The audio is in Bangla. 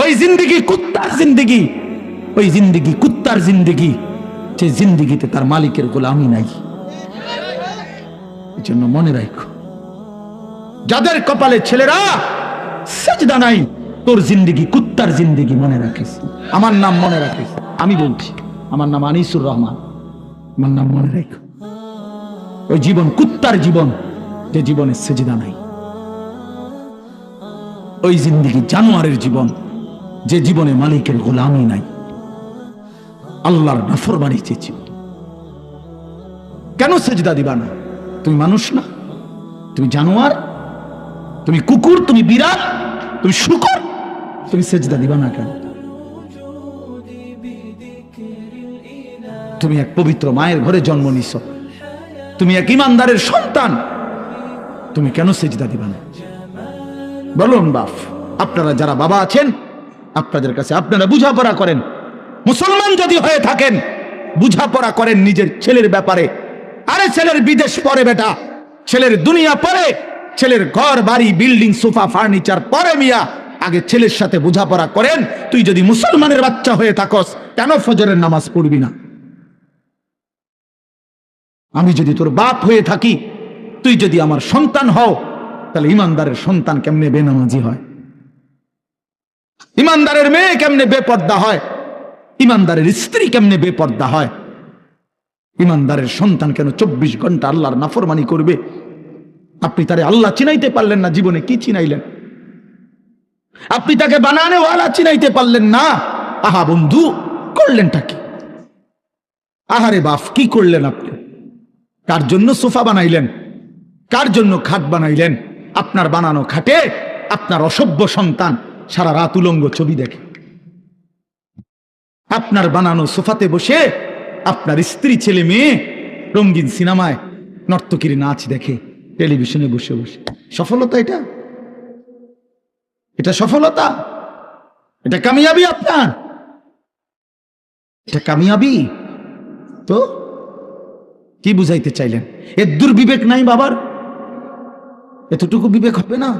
ওই জিন্দেগি কুত্তার জিন্দেগি, ওই জিন্দেগি কুত্তার জিন্দেগি, যে জিন্দেগিতে তার মালিকের গোলামি নাই। এই জন্য মনে রাখো, যাদের কপালে ছেলেরা সেজদা নাই, তোর জিন্দেগি কুত্তার জিন্দেগি, মনে রাখিস। আমার নাম মনে রাখিস, আমি বলছি, আমার নাম আনিসুর রহমান, আমার নাম মনে রাখো। ওই জীবন কুত্তার জীবন, যে জীবনে সেজদা নাই। ওই জিন্দেগি জানোয়ারের জীবন, যে জীবনে মালিকের গোলামি নাই, আল্লাহর নাফরমানি চেয়েছি। কেন সেজদা দিবা না? তুমি মানুষ না? তুমি জানোয়ার? তুমি কুকুর? তুমি বিড়াল? তুমি শূকর? তুমি সেজদা দিবা না কেন? তুমি এক পবিত্র মায়ের ঘরে জন্ম নিছ, তুমি এক ইমানদারের সন্তান, তুমি কেন সেজদা দিবা না? বলুন বাপ, আপনারা যারা বাবা আছেন, আপনাদের কাছে আপনারা বুঝাপড়া করেন। মুসলমান যদি হয়ে থাকেন, বুঝাপড়া করেন নিজের ছেলের ব্যাপারে। আরে ছেলের বিদেশ পরে বেটা, ছেলের দুনিয়া পরে, ছেলের ঘর বাড়ি বিল্ডিং সোফা ফার্নিচার পরে মিয়া, আগে ছেলের সাথে বুঝাপড়া করেন। তুই যদি মুসলমানের বাচ্চা হয়ে থাকস, কেন ফজরের নামাজ পড়বি না? আমি যদি তোর বাপ হয়ে থাকি, তুই যদি আমার সন্তান হও, তাহলে ইমানদারের সন্তান কেমনে বেনামাজি হয়? ইমানদারের মেয়ে কেমনে বেপর্দা হয়? ইমানদারের স্ত্রী কেমনে বেপর্দা হয়? ইমানদারের সন্তান কেন 24 ঘন্টা আল্লাহর নাফরমানি করবে? আপনি তারে আল্লাহ চিনাইতে পারলেন না, জীবনে কি চিনাইলেন? আপনি তাকে বানানে ওয়ালা চিনাইতে পারলেন না। আহা বন্ধু, করলেনটা কি? আহারে বাপ, কি করলেন আপনি? কার জন্য সোফা বানাইলেন? কার জন্য খাট বানাইলেন? আপনার বানানো খাটে আপনার অসভ্য সন্তান সারা রাত উলঙ্গ ছবি দেখে। আপনার বানানো সোফাতে বসে আপনার স্ত্রী ছেলে মেয়ে রঙিন সিনেমায় নর্তকীর নাচ দেখে, টেলিভিশনে বসে বসে। সফলতা এটা? এটা সফলতা? এটা কামিয়াবি আপনার? এটা কামিয়াবি? তো কি বুঝাইতে চাইলেন? এর দুর্বিবেক নাই বাবার? এতটুকু বিবেক হবে না?